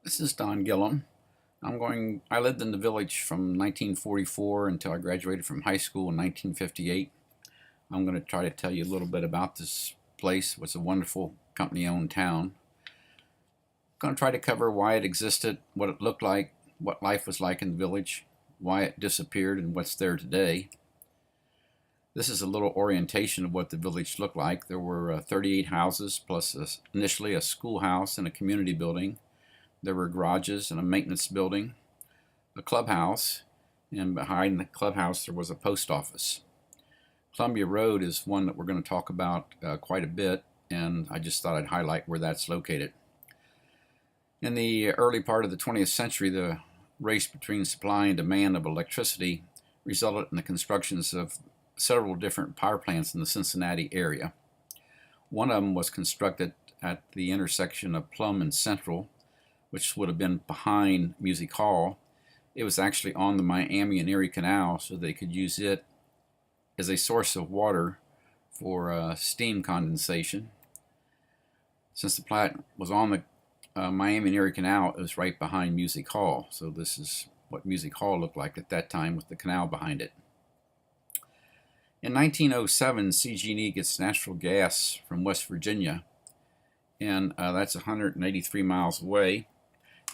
This is Don Gillum. I lived in the village from 1944 until I graduated from high school in 1958. I'm going to try to tell you a little bit about this place. It's a wonderful company-owned town. I'm going to try to cover why it existed, what it looked like, what life was like in the village, why it disappeared, and what's there today. This is a little orientation of what the village looked like. There were 38 houses, plus initially a schoolhouse and a community building. There were garages and a maintenance building, a clubhouse, and behind the clubhouse there was a post office. Columbia Road is one that we're going to talk about quite a bit, and I just thought I'd highlight where that's located. In the early part of the 20th century, the race between supply and demand of electricity resulted in the constructions of several different power plants in the Cincinnati area. One of them was constructed at the intersection of Plum and Central, which would have been behind Music Hall. It was actually on the Miami and Erie Canal, so they could use it as a source of water for steam condensation. Since the plant was on the Miami and Erie Canal, it was right behind Music Hall. So this is what Music Hall looked like at that time with the canal behind it. In 1907, CG&E gets natural gas from West Virginia, and that's 183 miles away.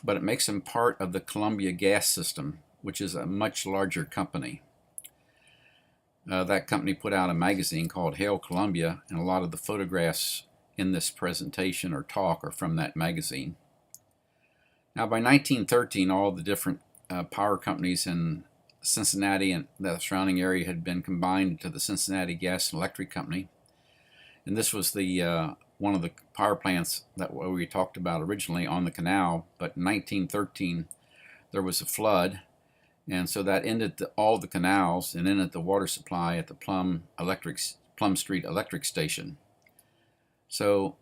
But it makes them part of the Columbia gas system, which is a much larger company. That company put out a magazine called Hail Columbia, and a lot of the photographs in this presentation or talk are from that magazine. Now, by 1913, all the different power companies in Cincinnati and the surrounding area had been combined into the Cincinnati Gas and Electric Company, and this was the one of the power plants that we talked about originally on the canal. But in 1913 there was a flood, and so that ended all the canals and ended the water supply at the Plum Street Electric Station. So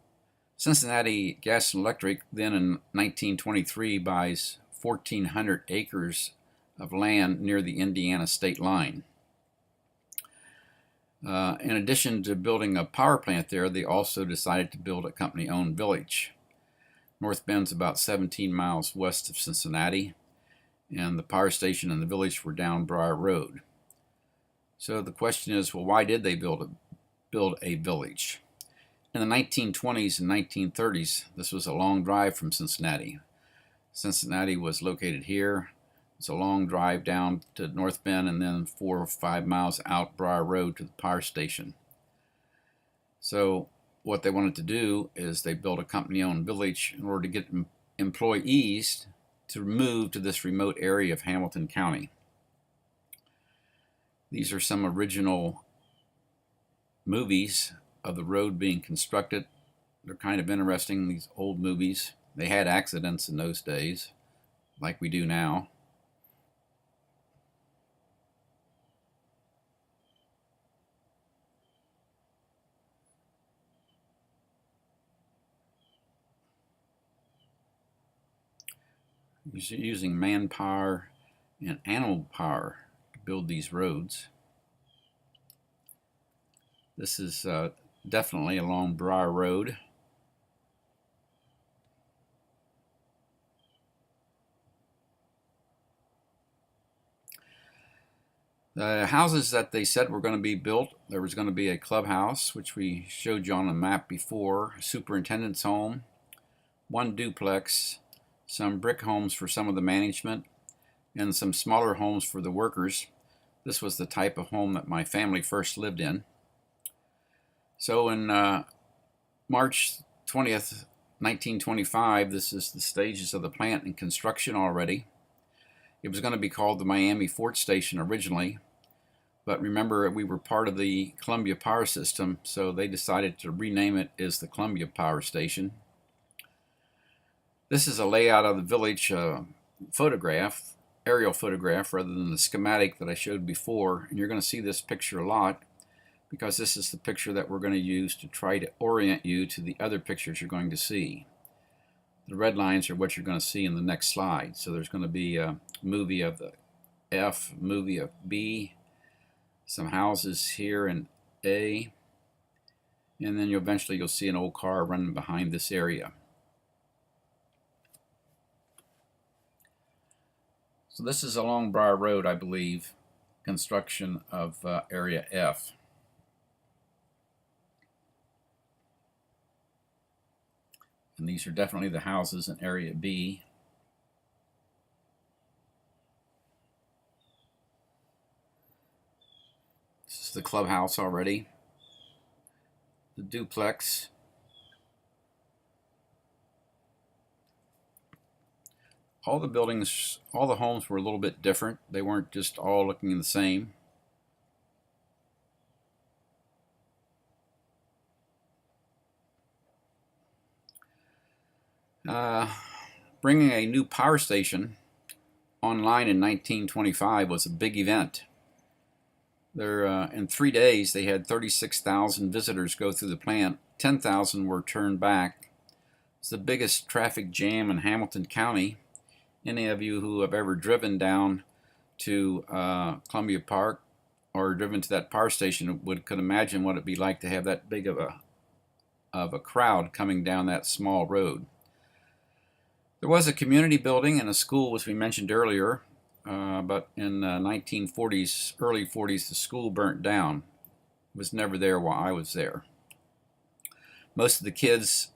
Cincinnati Gas and Electric then in 1923 buys 1,400 acres of land near the Indiana state line. In addition to building a power plant there, they also decided to build a company-owned village. North Bend's about 17 miles west of Cincinnati, and the power station and the village were down Briar Road. So the question is, well, why did they build a village? In the 1920s and 1930s, this was a long drive from Cincinnati. Cincinnati was located here. It's a long drive down to North Bend and then 4 or 5 miles out Briar Road to the power station. So what they wanted to do is they built a company-owned village in order to get employees to move to this remote area of Hamilton County. These are some original movies of the road being constructed. They're kind of interesting, these old movies. They had accidents in those days, like we do now. Using manpower and animal power to build these roads. This is definitely along Briar Road. The houses that they said were going to be built, there was going to be a clubhouse, which we showed you on the map before, a superintendent's home, one duplex, some brick homes for some of the management, and some smaller homes for the workers. This was the type of home that my family first lived in. So in March 20th, 1925, this is the stages of the plant in construction already. It was going to be called the Miami Fort Station originally, but remember, we were part of the Columbia Power System, so they decided to rename it as the Columbia Power Station. This is a layout of the village photograph, aerial photograph, rather than the schematic that I showed before. And you're going to see this picture a lot because this is the picture that we're going to use to try to orient you to the other pictures you're going to see. The red lines are what you're going to see in the next slide. So there's going to be a movie of the F, movie of B, some houses here in A, and then eventually you'll see an old car running behind this area. So this is along Briar Road, I believe, construction of Area F. And these are definitely the houses in Area B. This is the clubhouse already. The duplex. All the buildings, all the homes were a little bit different. They weren't just all looking the same. Bringing a new power station online in 1925 was a big event. In 3 days, they had 36,000 visitors go through the plant. 10,000 were turned back. It's the biggest traffic jam in Hamilton County. Any of you who have ever driven down to Columbia Park or driven to that power station could imagine what it'd be like to have that big of a crowd coming down that small road. There was a community building and a school, as we mentioned earlier, but in the 1940s, early 40s, the school burnt down. It was never there while I was there. Most of the kids,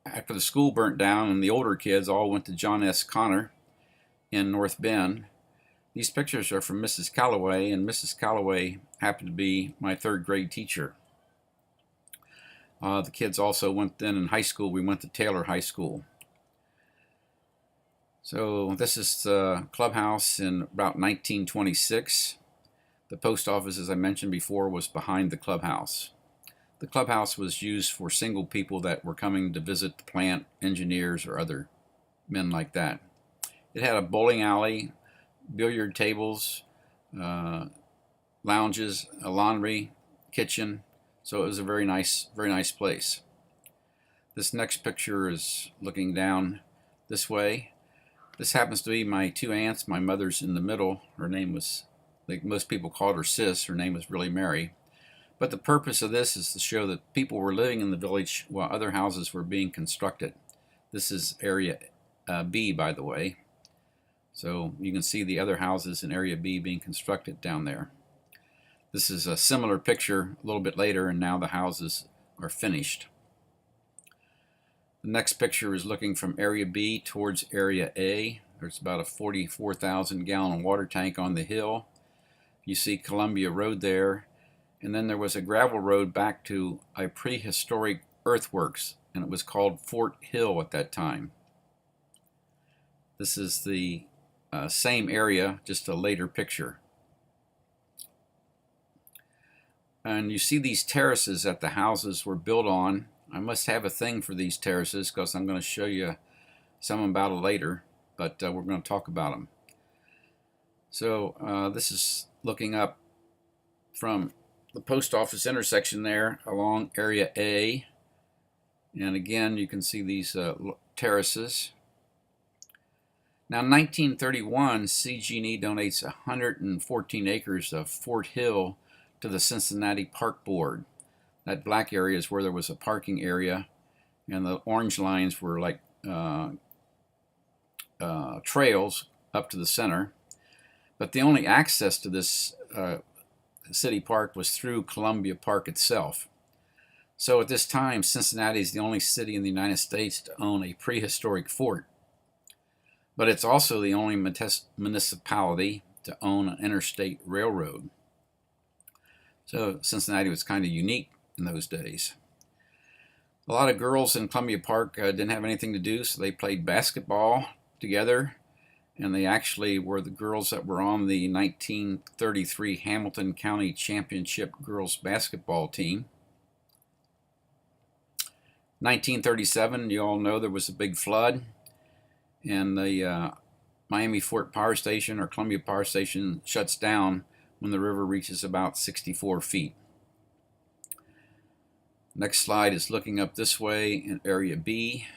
after the school burnt down, and the older kids all went to John S. Connor in North Bend. These pictures are from Mrs. Calloway, and Mrs. Calloway happened to be my 3rd grade teacher. The kids also went then in high school. We went to Taylor High School. So this is the clubhouse in about 1926. The post office, as I mentioned before, was behind the clubhouse. The clubhouse was used for single people that were coming to visit the plant, engineers or other men like that. It had a bowling alley, billiard tables, lounges, a laundry, kitchen. So it was a very nice place. This next picture is looking down this way. This happens to be my 2 aunts. My mother's in the middle. Her name was, like most people called her Sis. Her name was really Mary. But the purpose of this is to show that people were living in the village while other houses were being constructed. This is Area B, by the way. So you can see the other houses in Area B being constructed down there. This is a similar picture a little bit later, and now the houses are finished. The next picture is looking from Area B towards Area A. There's about a 44,000 gallon water tank on the hill. You see Columbia Road there. And then there was a gravel road back to a prehistoric earthworks, and it was called Fort Hill at that time. This is the same area, just a later picture. And you see these terraces that the houses were built on. I must have a thing for these terraces because I'm going to show you some about it later, but we're going to talk about them. So this is looking up from the post office intersection there along Area A. And again, you can see these terraces. Now, in 1931, CG&E donates 114 acres of Fort Hill to the Cincinnati Park Board. That black area is where there was a parking area, and the orange lines were like trails up to the center. But the only access to this city park was through Columbia Park itself. So at this time, Cincinnati is the only city in the United States to own a prehistoric fort. But it's also the only municipality to own an interstate railroad. So Cincinnati was kind of unique in those days. A lot of girls in Columbia Park didn't have anything to do, so they played basketball together, and they actually were the girls that were on the 1933 Hamilton County Championship girls basketball team. 1937, you all know there was a big flood, and the Miami Fort Power Station or Columbia Power Station shuts down when the river reaches about 64 feet. Next slide is looking up this way in Area B.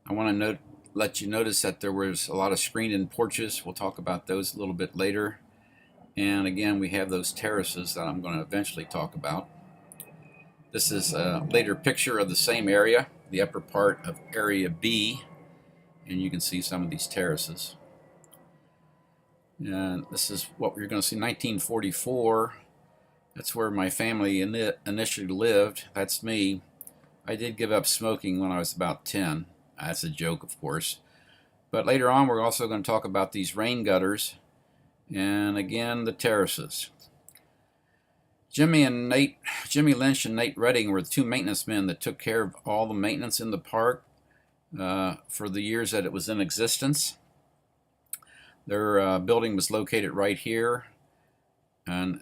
I want to let you notice that there was a lot of screened-in porches. We'll talk about those a little bit later. And again, we have those terraces that I'm going to eventually talk about. This is a later picture of the same area, the upper part of Area B, and you can see some of these terraces. And this is what you're going to see, 1944. That's where my family initially lived. That's me. I did give up smoking when I was about 10. That's a joke, of course. But later on, we're also going to talk about these rain gutters and again the terraces. Jimmy Lynch and Nate Redding were the two maintenance men that took care of all the maintenance in the park for the years that it was in existence. Their building was located right here. And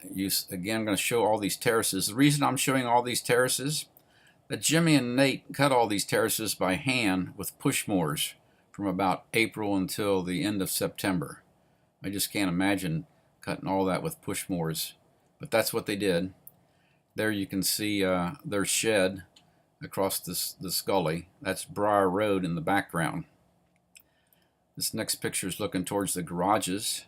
again, I'm going to show all these terraces. The reason I'm showing all these terraces, that Jimmy and Nate cut all these terraces by hand with push mowers from about April until the end of September. I just can't imagine cutting all that with push mowers, but that's what they did. There you can see their shed across this gully. That's Briar Road in the background. This next picture is looking towards the garages.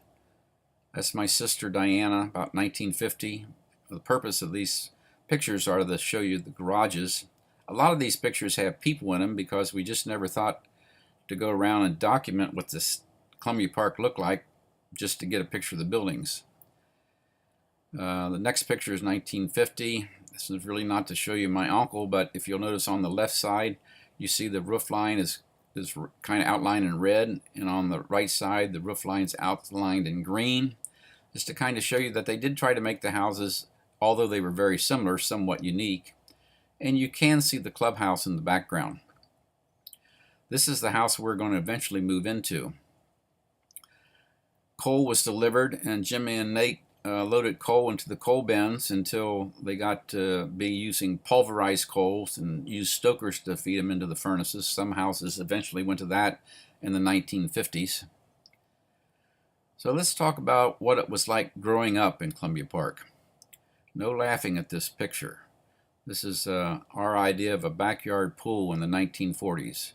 That's my sister Diana, about 1950. The purpose of these pictures are to show you the garages. A lot of these pictures have people in them because we just never thought to go around and document what this Columbia Park looked like just to get a picture of the buildings. The next picture is 1950. This is really not to show you my uncle, but if you'll notice on the left side, you see the roof line is kind of outlined in red, and on the right side, the roof line's outlined in green, just to kind of show you that they did try to make the houses, although they were very similar, somewhat unique. And you can see the clubhouse in the background. This is the house we're going to eventually move into. Coal was delivered, and Jimmy and Nate loaded coal into the coal bins until they got to be using pulverized coals and used stokers to feed them into the furnaces. Some houses eventually went to that in the 1950s. So let's talk about what it was like growing up in Columbia Park. No laughing at this picture. This is our idea of a backyard pool in the 1940s.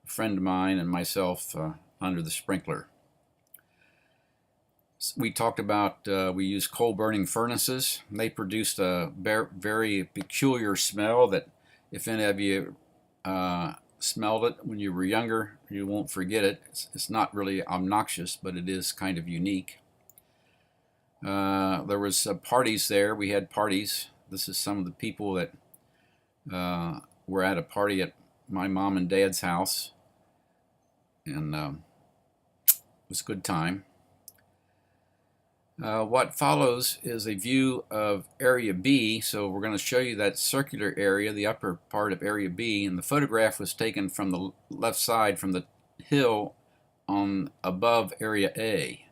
A friend of mine and myself under the sprinkler. We talked about we used coal burning furnaces. They produced a very peculiar smell that if any of you smelled it when you were younger, you won't forget it. It's not really obnoxious, but it is kind of unique. There was parties there. We had parties. This is some of the people that were at a party at my mom and dad's house, and it was a good time. What follows is a view of Area B, so we're going to show you that circular area, the upper part of Area B, and the photograph was taken from the left side, from the hill on above Area A.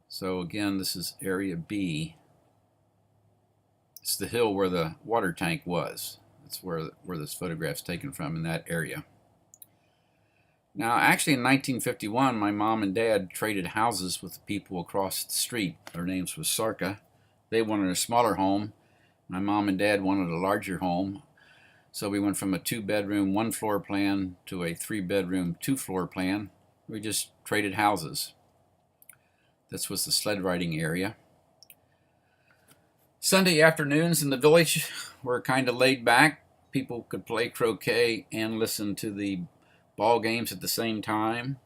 So again, this is Area B. It's the hill where the water tank was. That's where this photograph's taken from, in that area. Now, actually in 1951, my mom and dad traded houses with the people across the street. Their names was Sarka. They wanted a smaller home. My mom and dad wanted a larger home. So we went from a 2-bedroom, 1-floor plan to a 3-bedroom, 2-floor plan. We just traded houses. This was the sled riding area. Sunday afternoons in the village were kind of laid back. People could play croquet and listen to the ball games at the same time.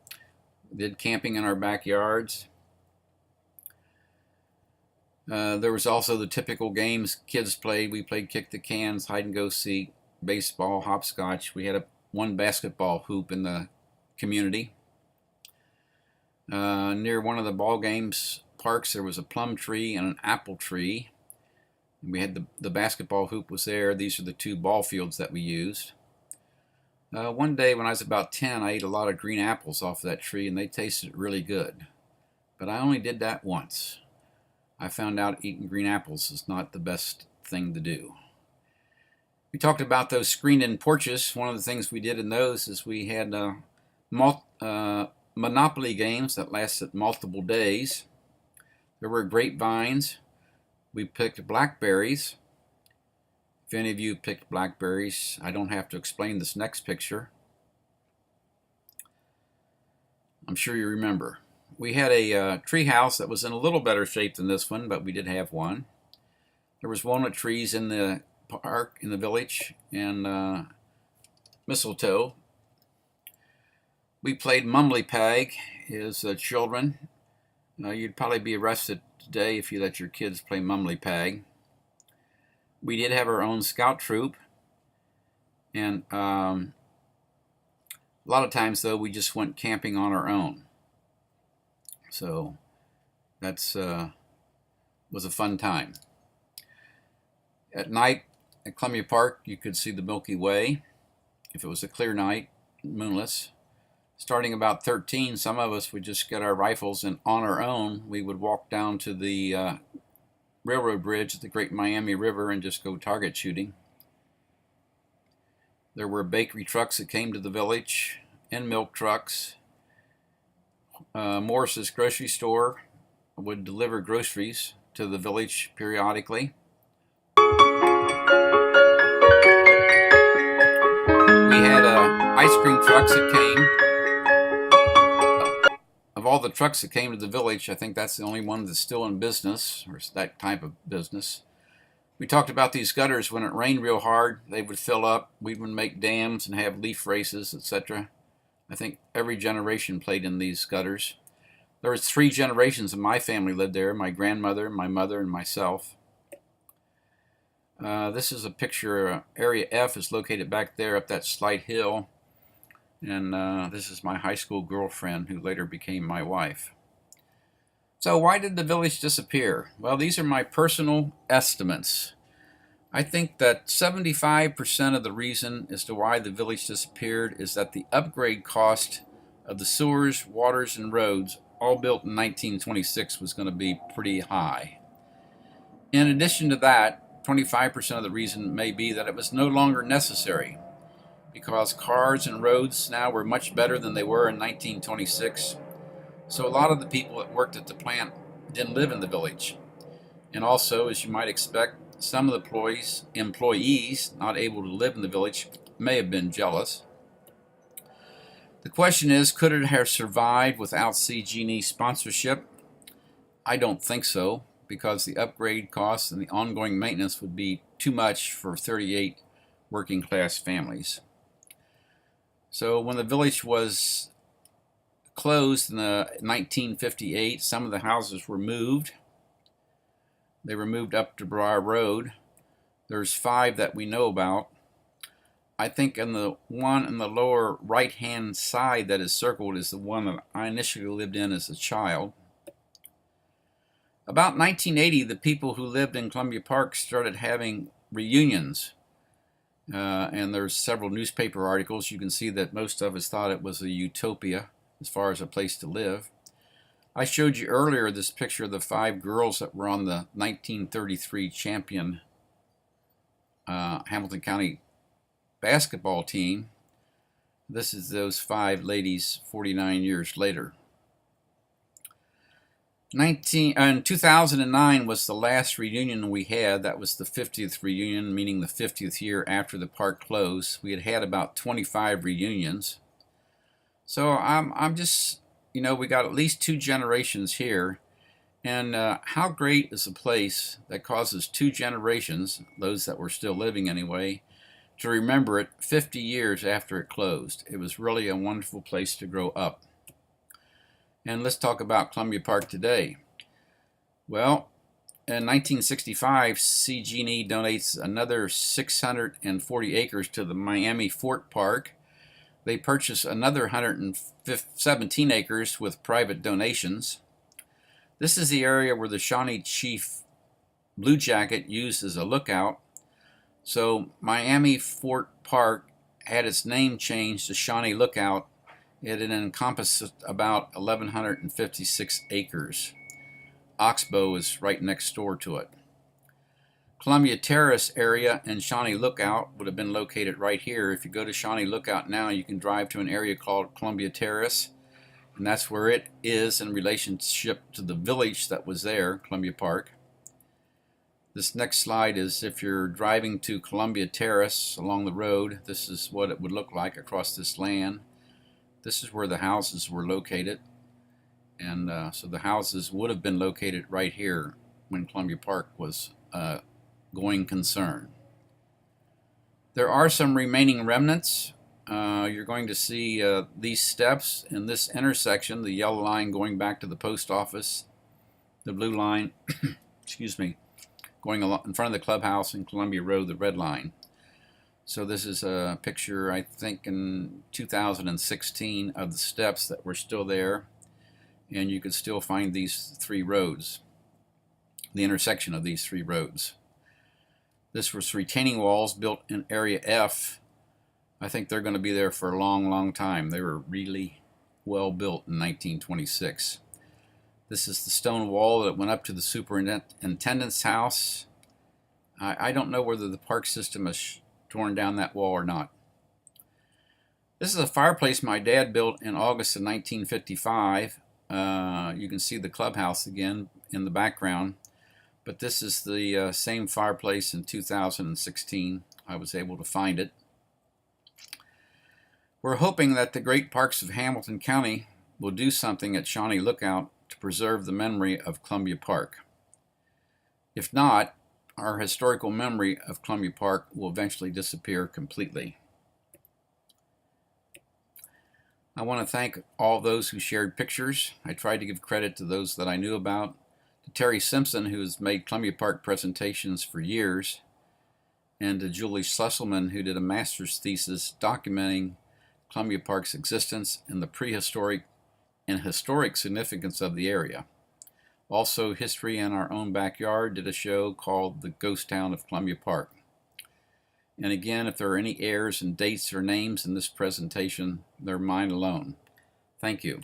We did camping in our backyards. There was also the typical games kids played. We played kick the cans, hide and go seek, baseball, hopscotch. We had one basketball hoop in the community. Near one of the ball games parks, there was a plum tree and an apple tree. We had the basketball hoop was there. These are the 2 ball fields that we used. One day when I was about 10, I ate a lot of green apples off that tree, and they tasted really good. But I only did that once. I found out eating green apples is not the best thing to do. We talked about those screened-in porches. One of the things we did in those is we had Monopoly games that lasted multiple days. There were grapevines. We picked blackberries. If any of you picked blackberries, I don't have to explain this next picture. I'm sure you remember. We had a tree house that was in a little better shape than this one, but we did have one. There was walnut trees in the park, in the village, and mistletoe. We played Mumbly Peg as children. You'd probably be arrested today if you let your kids play mumbly peg. We did have our own scout troop, and a lot of times though we just went camping on our own. So that's was a fun time. At night at Columbia Park, you could see the Milky Way. If it was a clear night, moonless. Starting about 13, some of us would just get our rifles and on our own, we would walk down to the railroad bridge at the Great Miami River and just go target shooting. There were bakery trucks that came to the village and milk trucks. Morris's grocery store would deliver groceries to the village periodically. We had ice cream trucks that came. Of all the trucks that came to the village, I think that's the only one that's still in business, or that type of business. We talked about these gutters. When it rained real hard, they would fill up. We would make dams and have leaf races, etc. I think every generation played in these gutters. There was 3 generations of my family lived there: my grandmother, my mother, and myself. This is a picture. Area F is located back there up that slight hill. And this is my high school girlfriend who later became my wife. So why did the village disappear? Well, these are my personal estimates. I think that 75% of the reason as to why the village disappeared is that the upgrade cost of the sewers, waters, and roads, all built in 1926, was going to be pretty high. In addition to that, 25% of the reason may be that it was no longer necessary, because cars and roads now were much better than they were in 1926. So a lot of the people that worked at the plant didn't live in the village. And also, as you might expect, some of the employees not able to live in the village may have been jealous. The question is, could it have survived without CG&E sponsorship? I don't think so, because the upgrade costs and the ongoing maintenance would be too much for 38 working class families. So when the village was closed in 1958, some of the houses were moved. They were moved up to Briar Road. There's 5 that we know about. I think in the one in the lower right-hand side that is circled is the one that I initially lived in as a child. About 1980, the people who lived in Columbia Park started having reunions. And there's several newspaper articles. You can see that most of us thought it was a utopia as far as a place to live. I showed you earlier this picture of the 5 girls that were on the 1933 champion Hamilton County basketball team. This is those 5 ladies 49 years later. In 2009 was the last reunion we had. That was the 50th reunion, meaning the 50th year after the park closed. We had about 25 reunions. So I'm just, we got at least 2 generations here. And how great is a place that causes 2 generations, those that were still living anyway, to remember it 50 years after it closed. It was really a wonderful place to grow up. And let's talk about Columbia Park today. Well, in 1965, CG&E donates another 640 acres to the Miami Fort Park. They purchase another 117 acres with private donations. This is the area where the Shawnee Chief Blue Jacket used as a lookout. So Miami Fort Park had its name changed to Shawnee Lookout. It encompassed about 1,156 acres. Oxbow is right next door to it. Columbia Terrace area and Shawnee Lookout would have been located right here. If you go to Shawnee Lookout now, you can drive to an area called Columbia Terrace, and that's where it is in relationship to the village that was there, Columbia Park. This next slide is if you're driving to Columbia Terrace along the road, this is what it would look like across this land. This is where the houses were located, and so the houses would have been located right here when Columbia Park was going concern. There are some remaining remnants. you're going to see these steps in this intersection, the yellow line going back to the post office, the blue line, excuse me, going along in front of the clubhouse, and Columbia Road, the red line. So this is a picture, I think, in 2016 of the steps that were still there, and you could still find these three roads, the intersection of these three roads. This was retaining walls built in Area F. I think they're going to be there for a long, long time. They were really well built in 1926. This is the stone wall that went up to the superintendent's house. I don't know whether the park system has torn down that wall or not. This is a fireplace my dad built in August of 1955. You can see the clubhouse again in the background, but this is the same fireplace in 2016. I was able to find it. We're hoping that the great parks of Hamilton County will do something at Shawnee Lookout to preserve the memory of Columbia Park. If not, our historical memory of Columbia Park will eventually disappear completely. I want to thank all those who shared pictures. I tried to give credit to those that I knew about. To Terry Simpson, who has made Columbia Park presentations for years, and to Julie Schleselman, who did a master's thesis documenting Columbia Park's existence and the prehistoric and historic significance of the area. Also, History in Our Own Backyard did a show called The Ghost Town of Columbia Park. And again, if there are any errors in dates or names in this presentation, they're mine alone. Thank you.